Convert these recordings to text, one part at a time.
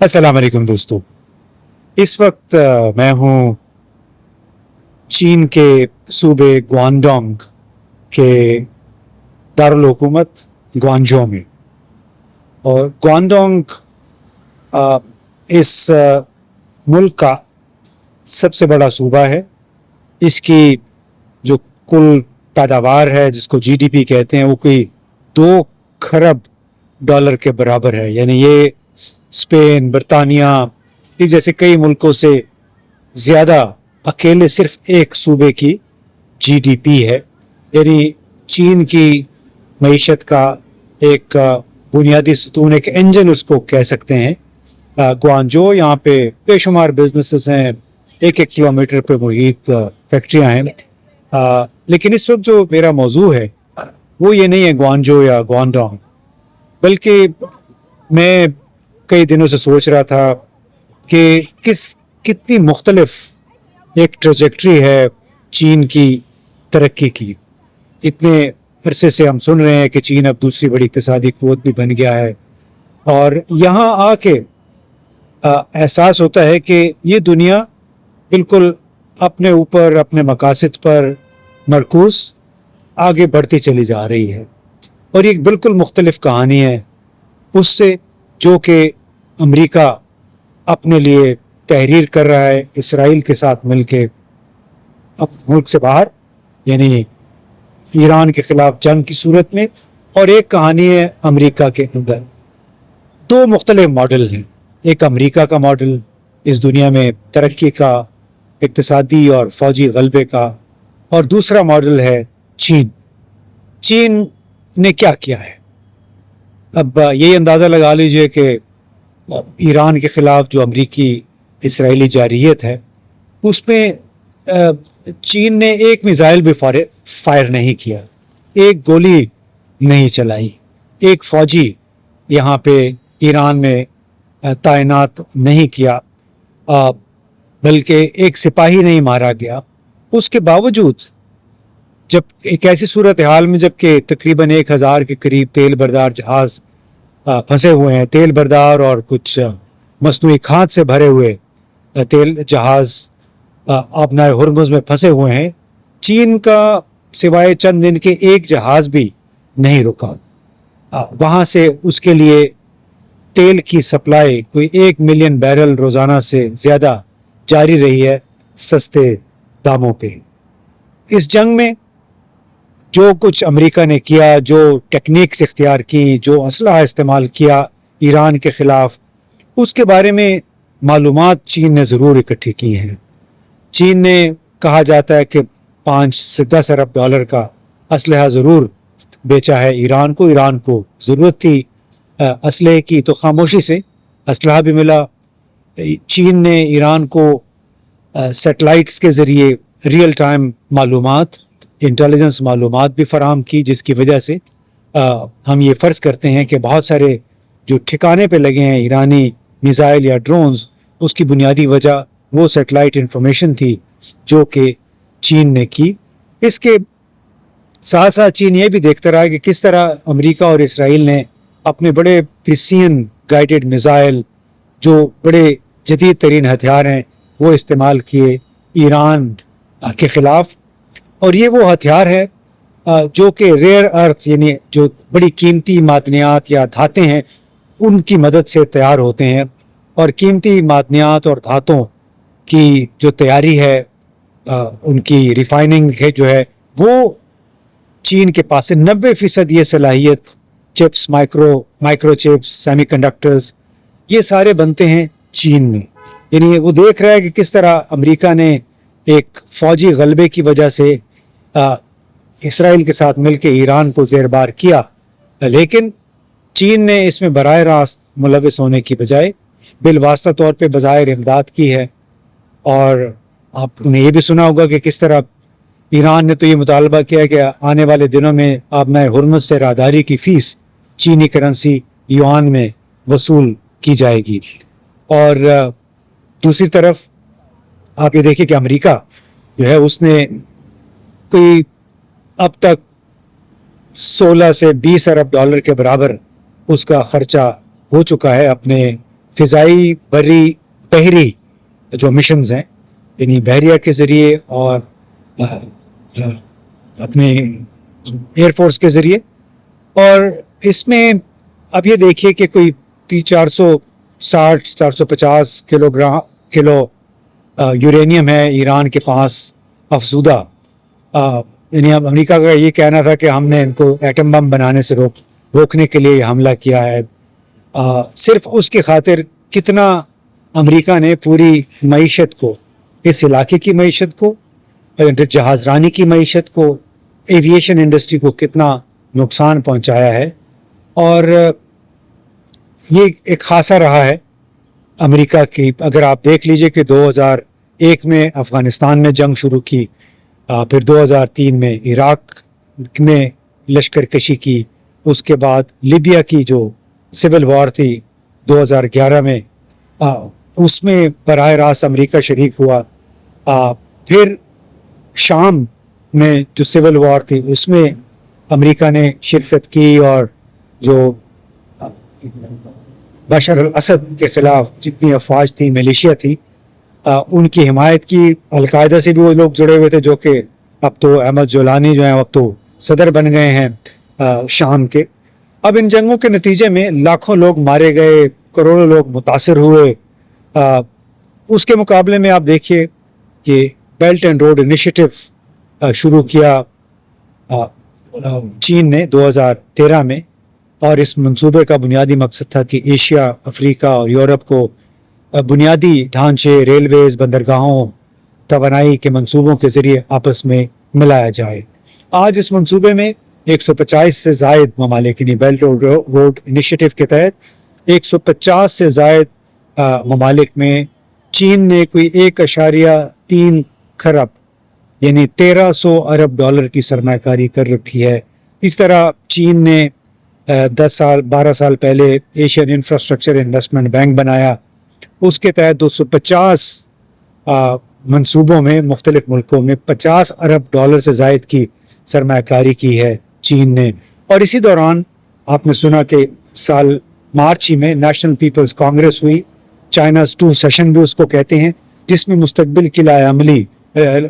अस्सलाम वालेकुम दोस्तों। इस वक्त मैं हूँ चीन के सूबे ग्वांगडोंग के दारुल हुकूमत ग्वांगझो में। और ग्वांगडोंग इस मुल्क का सबसे बड़ा सूबा है। इसकी जो कुल पैदावार है, जिसको जीडीपी कहते हैं, वो कोई 2 खरब डॉलर के बराबर है। यानी ये स्पेन, बरतानिया, ये जैसे कई मुल्कों से ज़्यादा अकेले सिर्फ एक सूबे की जीडीपी है। यानी चीन की मईशत का एक बुनियादी सतून, एक इंजन उसको कह सकते हैं ग्वांगझो। यहाँ पे बेशुमार बिजनेसेस हैं, 1-1 किलोमीटर पे मुहित फैक्ट्रियाँ हैं। लेकिन इस वक्त जो मेरा मौजू है वो ये नहीं है ग्वांगझो या ग्वांगडोंग, बल्कि मैं कई दिनों से सोच रहा था कि कितनी मुख्तलिफ एक ट्रेजेक्ट्री है चीन की तरक्की की। इतने अरसे से हम सुन रहे हैं कि चीन अब दूसरी बड़ी इक़्तिसादी क़ुव्वत भी बन गया है, और यहाँ आके एहसास होता है कि ये दुनिया बिल्कुल अपने ऊपर, अपने मकासद पर मरकूज़ आगे बढ़ती चली जा रही है। और ये बिल्कुल मुख्तलिफ कहानी है उससे जो कि अमेरिका अपने लिए तहरीर कर रहा है इसराइल के साथ मिलके अब मुल्क से बाहर, यानी ईरान के ख़िलाफ़ जंग की सूरत में। और एक कहानी है अमेरिका के अंदर। 2 मुख्तलिफ मॉडल हैं। एक अमेरिका का मॉडल इस दुनिया में तरक्की का, इक़्तिसादी और फ़ौजी ग़लबे का, और दूसरा मॉडल है चीन। चीन ने क्या किया है? अब यही अंदाज़ा लगा लीजिए कि ईरान के ख़िलाफ़ जो अमरीकी इसराइली जारहियत है उसमें चीन ने एक मिसाइल भी फायर नहीं किया, एक गोली नहीं चलाई, एक फ़ौजी यहाँ पे ईरान में तैनात नहीं किया, बल्कि एक सिपाही नहीं मारा गया। उसके बावजूद जब एक ऐसी सूरत हाल में जबकि तकरीबन 1000 के करीब तेल बरदार जहाज़ फंसे हुए हैं, तेल बरदार और कुछ मसनूई खाद से भरे हुए तेल जहाज़ आबनाए हुर्मुज़ में फंसे हुए हैं, चीन का सिवाय चंद दिन के एक जहाज़ भी नहीं रुका। वहाँ से उसके लिए तेल की सप्लाई कोई 1 मिलियन बैरल रोज़ाना से ज़्यादा जारी रही है सस्ते दामों पे। इस जंग में जो कुछ अमेरिका ने किया, जो टेक्निक्स इख्तियार की, जो असलहा इस्तेमाल किया ईरान के ख़िलाफ़, उसके बारे में मालूमात चीन ने ज़रूर इकट्ठी की हैं। चीन ने कहा जाता है कि 5 से 10 अरब डॉलर का असलहा ज़रूर बेचा है ईरान को। ईरान को ज़रूरत थी असलहे की, तो खामोशी से असलहा भी मिला। चीन ने ईरान को सेटेलाइट्स के ज़रिए रियल टाइम मालूमात, इंटेलिजेंस मालूमात भी फ़राहम की, जिसकी वजह से हम ये फ़र्ज़ करते हैं कि बहुत सारे जो ठिकाने पे लगे हैं ईरानी मिसाइल या ड्रोन्स, उसकी बुनियादी वजह वो सेटेलाइट इंफॉर्मेशन थी जो कि चीन ने की। इसके साथ साथ चीन ये भी देखता रहा कि किस तरह अमेरिका और इसराइल ने अपने बड़े प्रिसीजन गाइडेड मिसाइल, जो बड़े जदीद तरीन हथियार हैं, वो इस्तेमाल किए ईरान के ख़िलाफ़। और ये वो हथियार है जो कि रेयर अर्थ, यानी जो बड़ी कीमती मादनियात या धातें हैं, उनकी मदद से तैयार होते हैं। और कीमती मादनियात और धातों की जो तैयारी है, उनकी रिफाइनिंग है जो है, वो चीन के पास है। 90% ये सलाहियत, चिप्स, माइक्रो चिप्स, सेमीकंडक्टर्स, ये सारे बनते हैं चीन में। यानी वो देख रहा है कि किस तरह अमेरिका ने एक फ़ौजी ग़लबे की वजह से इसराइल के साथ मिलकर ईरान को ज़ेरबार किया, लेकिन चीन ने इसमें बराह रास्त मुलविस होने की बजाय बिलवास्ता तौर पे बज़ाहिर इमदाद की है। और आपने ये भी सुना होगा कि किस तरह ईरान ने तो ये मुतालबा किया कि आने वाले दिनों में आबनाए हुर्मुज़ से राहदारी की फ़ीस चीनी करेंसी युआन में वसूल की जाएगी। और दूसरी तरफ आप ये देखिए कि अमेरिका जो है उसने कोई अब तक 16 से 20 अरब डॉलर के बराबर उसका ख़र्चा हो चुका है अपने فضائی بری بحری جو مشنز ہیں، یعنی بحریہ کے ذریعے اور اپنے ایئر فورس کے ذریعے. اور اس میں اب یہ دیکھیے کہ کوئی 460 450 کلو یورینیم ہے ایران کے پاس افزودہ. یعنی اب امریکہ کا یہ کہنا تھا کہ ہم نے ان کو ایٹم بم بنانے سے روکنے کے لیے یہ حملہ کیا ہے. صرف اس کی خاطر کتنا امریکہ نے پوری معیشت کو، اس علاقے کی معیشت کو، جہاز رانی کی معیشت کو، ایویشن انڈسٹری کو کتنا نقصان پہنچایا ہے. اور یہ ایک خاصا رہا ہے امریکہ کی. اگر آپ دیکھ لیجئے کہ 2001 میں افغانستان میں جنگ شروع کی، پھر 2003 میں عراق میں لشکر کشی کی، اس کے بعد لیبیا کی جو سول وار تھی 2011 میں، اس میں براہ راست امریکہ شریک ہوا. پھر شام میں جو سول وار تھی اس میں امریکہ نے شرکت کی، اور جو بشار الاسد کے خلاف جتنی افواج تھی، ملیشیا تھی، ان کی حمایت کی. القاعدہ سے بھی وہ لوگ جڑے ہوئے تھے جو کہ اب تو احمد جولانی جو ہیں اب تو صدر بن گئے ہیں شام کے. اب ان جنگوں کے نتیجے میں لاکھوں لوگ مارے گئے، کروڑوں لوگ متاثر ہوئے. اس کے مقابلے میں آپ دیکھیے کہ بیلٹ اینڈ روڈ انیشیٹو شروع کیا چین نے 2013 میں، اور اس منصوبے کا بنیادی مقصد تھا کہ ایشیا، افریقہ اور یورپ کو بنیادی ڈھانچے، ریلویز، بندرگاہوں، توانائی کے منصوبوں کے ذریعے آپس میں ملایا جائے. آج اس منصوبے میں 150 سے زائد ممالک، یعنی بیلٹ اینڈ روڈ انیشیٹو کے تحت 150 سے زائد ممالک میں چین نے کوئی 1.3 خرب یعنی 1300 ارب ڈالر کی سرمایہ کاری کر رکھی ہے. اس طرح چین نے 12 سال پہلے ایشین انفراسٹرکچر انویسٹمنٹ بینک بنایا. اس کے تحت 250 منصوبوں میں مختلف ملکوں میں 50 ارب ڈالر سے زائد کی سرمایہ کاری کی ہے چین نے. اور اسی دوران آپ نے سنا کہ سال مارچ ہی میں نیشنل پیپلز کانگریس ہوئی، چائناز 2 سیشن بھی اس کو کہتے ہیں، جس میں مستقبل کی لائحہ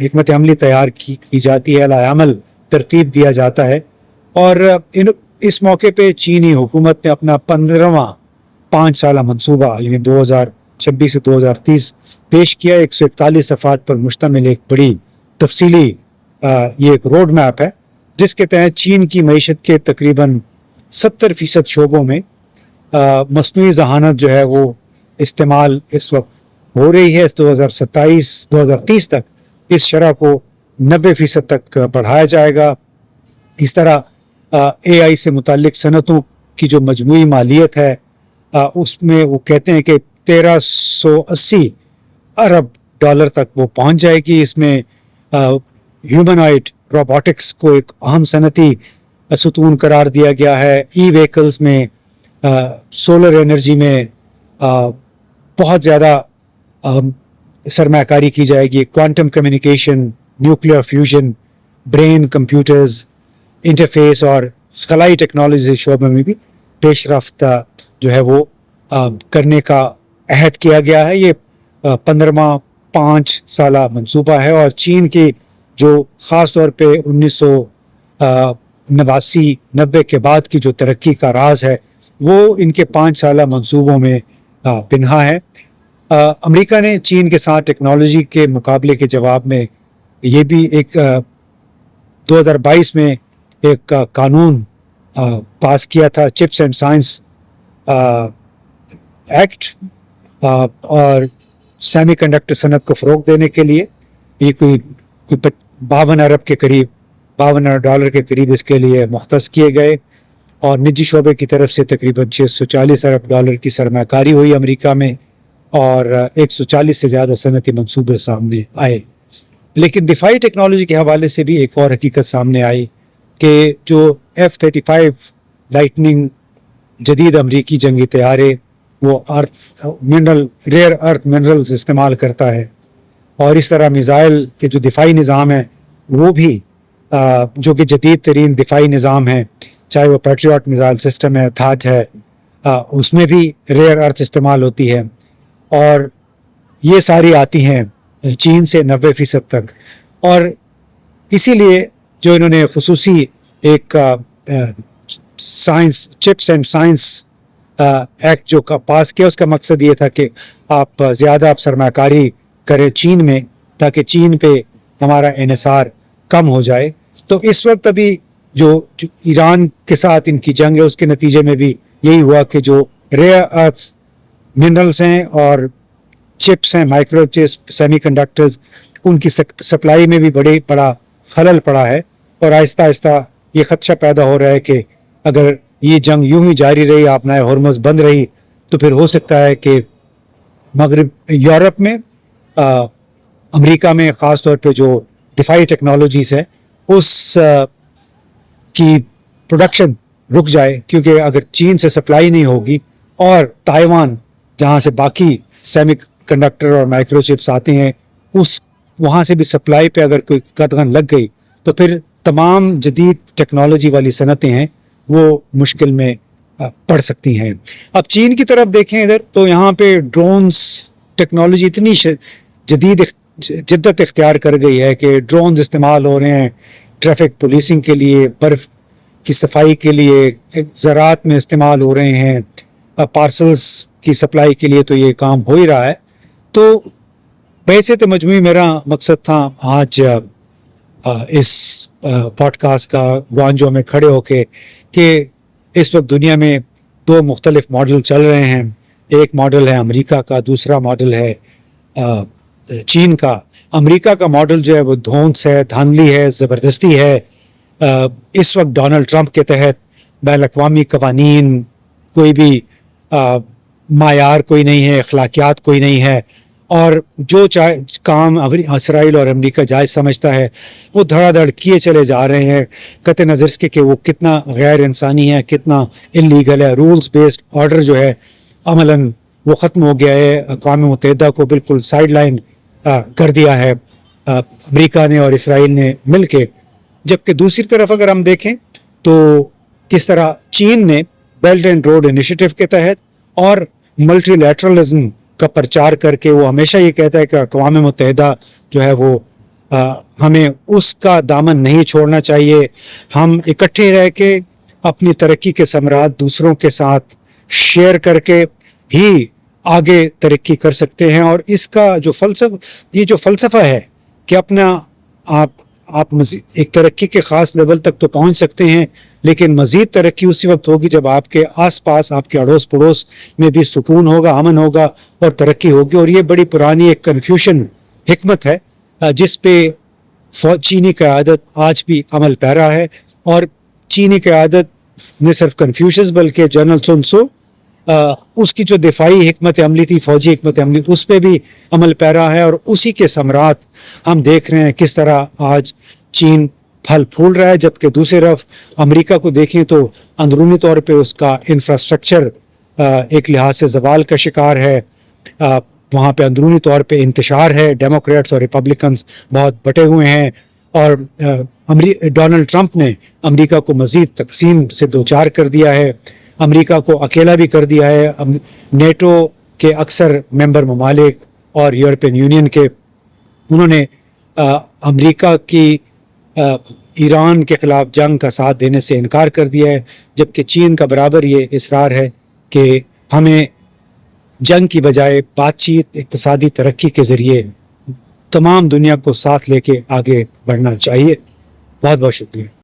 حکمت عملی تیار کی جاتی ہے، لائحہ عمل ترتیب دیا جاتا ہے. اور اس موقع پہ چینی حکومت نے اپنا 15واں 5 سالہ منصوبہ یعنی 2026 سے 2030 پیش کیا. 141 صفحات پر مشتمل ایک بڑی تفصیلی یہ ایک روڈ میپ ہے، جس کے تحت چین کی معیشت کے تقریباً 70% شعبوں میں مصنوعی ذہانت جو ہے وہ استعمال اس وقت ہو رہی ہے. 2027-2030 تک اس شرح کو 90% تک بڑھایا جائے گا. اس طرح اے آئی سے متعلق صنعتوں کی جو مجموعی مالیت ہے اس میں وہ کہتے ہیں کہ 1380 ارب ڈالر تک وہ پہنچ جائے گی. اس میں ہیومنائڈ روبوٹکس کو ایک اہم صنعتی ستون قرار دیا گیا ہے. ای ویکلز میں، سولر انرجی میں بہت زیادہ سرمایہ کاری کی جائے گی. Quantum communication, nuclear fusion, brain computers, interface اور خلائی ٹیکنالوجی شعبے میں بھی پیش رفت جو ہے وہ کرنے کا عہد کیا گیا ہے. یہ 15واں 5 سالہ منصوبہ ہے، اور چین کی جو خاص طور پہ 1989-90 کے بعد کی جو ترقی کا راز ہے وہ ان کے 5 سالہ منصوبوں میں پنہا ہے. امریکہ نے چین کے ساتھ ٹیکنالوجی کے مقابلے کے جواب میں یہ بھی ایک 2022 میں ایک قانون پاس کیا تھا، چپس اینڈ سائنس ایکٹ، اور سیمی کنڈکٹر صنعت کو فروغ دینے کے لیے یہ کوئی 52 ارب کے قریب، 52 ارب ڈالر کے قریب اس کے لیے مختص کیے گئے. اور نجی شعبے کی طرف سے تقریباً 640 ارب ڈالر کی سرمایہ کاری ہوئی امریکہ میں، اور 140 سے زیادہ صنعتی منصوبے سامنے آئے. لیکن دفاعی ٹیکنالوجی کے حوالے سے بھی ایک اور حقیقت سامنے آئی کہ جو F-35 لائٹننگ جدید امریکی جنگی طیارے وہ ریئر ارتھ منرلز استعمال کرتا ہے، اور اس طرح میزائل کے جو دفاعی نظام ہیں وہ بھی جو کہ جدید ترین دفاعی نظام ہیں، چاہے وہ پیٹریاٹ میزائل سسٹم ہے، تھاٹ ہے، उसमें भी रेयर अर्थ इस्तेमाल होती है, और ये सारी आती हैं चीन से 90% तक। और इसीलिए जो इन्होंने खसूसी एक science chips and science act जो का पास किया, उसका मकसद ये था कि आप ज़्यादा सरमाकारी करें चीन में, ताकि चीन पे हमारा इन्हिसार कम हो जाए। तो इस वक्त अभी जो ईरान के साथ इनकी जंग है, उसके नतीजे में भी यही हुआ कि जो रेयर अर्थ मिनरल्स हैं और चिप्स हैं, माइक्रो चिप्स, सेमीकंडक्टर्स, उनकी सप्लाई में भी बड़ा खलल पड़ा है। और आहिस्ता आहिस्ता ये खदशा पैदा हो रहा है कि अगर ये जंग यूं ही जारी रही, आपना हॉर्मज़ बंद रही, तो फिर हो सकता है कि मगरब यूरोप में, अमेरिका में ख़ास तौर पे जो दिफाई टेक्नोलॉजीज़ है उस की प्रोडक्शन रुक जाए, क्योंकि अगर चीन से सप्लाई नहीं होगी और ताइवान जहाँ से बाकी सेमी कंडक्टर और माइक्रोचिप्स आते हैं, उस वहाँ से भी सप्लाई पे अगर कोई कदगन लग गई, तो फिर तमाम जदीद टेक्नोलॉजी वाली सनतें हैं वो मुश्किल में पड़ सकती हैं। अब चीन की तरफ देखें इधर, तो यहाँ पे ड्रोन्स टेक्नोलॉजी इतनी जदीद जिद्दत इख्तियार कर गई है कि ड्रोन्स इस्तेमाल हो रहे हैं ट्रैफिक पुलिसिंग के लिए, बर्फ़ की सफाई के लिए, ज़राअत में इस्तेमाल हो रहे हैं, पार्सल्स की सप्लाई के लिए, तो ये काम हो ही रहा है। तो वैसे तो मजमूई मेरा मकसद था आज इस पॉडकास्ट का ग्वांजो में खड़े होके कि इस वक्त दुनिया में दो मुख्तलिफ मॉडल चल रहे हैं। एक मॉडल है अमेरिका का, दूसरा मॉडल है चीन का। अमेरिका का मॉडल जो है वो धौंस है, धांधली है, ज़बरदस्ती है। इस वक्त डोनाल्ड ट्रंप के तहत बैन-अक़वामी क़वानीन, कोई भी मायार कोई नहीं है, अखलाकियात कोई नहीं है, और जो काम इसराइल और अमेरिका जायज़ समझता है वो धड़ाधड़ किए चले जा रहे हैं, कतई नज़र इसके कि वो कितना गैर इंसानी है, कितना इल्लीगल है। रूल्स बेस्ड ऑर्डर जो है अमलन वो ख़त्म हो गया है, अक़वाम मुत्तहिदा को बिल्कुल साइड लाइन कर दिया है अमेरिका ने और इसराइल ने मिल के। जबकि दूसरी तरफ अगर हम देखें तो किस तरह चीन ने बेल्ट एंड रोड इनिशिएटिव के तहत और मल्टीलैटरलिज्म का प्रचार करके वो हमेशा ये कहता है कि अक़वाम मुत्तहिदा जो है वो हमें उसका दामन नहीं छोड़ना चाहिए, हम इकट्ठे रह के अपनी तरक्की के समरात दूसरों के साथ शेयर करके ही आगे तरक्की कर सकते हैं। और इसका जो फ़लसफ़ा है कि अपना आप मज़ीद एक तरक्की के ख़ास लेवल तक तो पहुंच सकते हैं, लेकिन मज़ीद तरक्की उसी वक्त होगी जब आपके आसपास, आपके अड़ोस पड़ोस में भी सुकून होगा, अमन होगा और तरक्की होगी। और ये बड़ी पुरानी एक कन्फ्यूशन हिकमत है जिस पे चीनी क़यादत आज भी अमल पैरा है। और चीनी क़यादत न सिर्फ कन्फ्यूशस बल्कि जनरल सुन त्सो उसकी जो दिफाई हिकमत अमली थी, फौजी हिकमत अमली, उस पर भी अमल पैरा है। और उसी के समरात हम देख रहे हैं किस तरह आज चीन फल फूल रहा है। जबकि दूसरी तरफ अमेरिका को देखें तो अंदरूनी तौर पे उसका इंफ्रास्ट्रक्चर एक लिहाज से ज़वाल का शिकार है। वहाँ पे अंदरूनी तौर पे इंतशार है, डेमोक्रेट्स और रिपब्लिकन्स बहुत बटे हुए हैं। और डोनाल्ड ट्रंप ने अमेरिका को मज़ीद तकसीम से दो चार कर दिया है, अमेरिका को अकेला भी कर दिया है। नेटो के अक्सर मेंबर ममालिक और यूरोपियन यूनियन के, उन्होंने अमेरिका की ईरान के ख़िलाफ़ जंग का साथ देने से इनकार कर दिया है। जबकि चीन का बराबर ये इसरार है कि हमें जंग की बजाय बातचीत, इक़्तिसादी तरक्की के ज़रिए तमाम दुनिया को साथ लेके आगे बढ़ना चाहिए। बहुत बहुत शुक्रिया।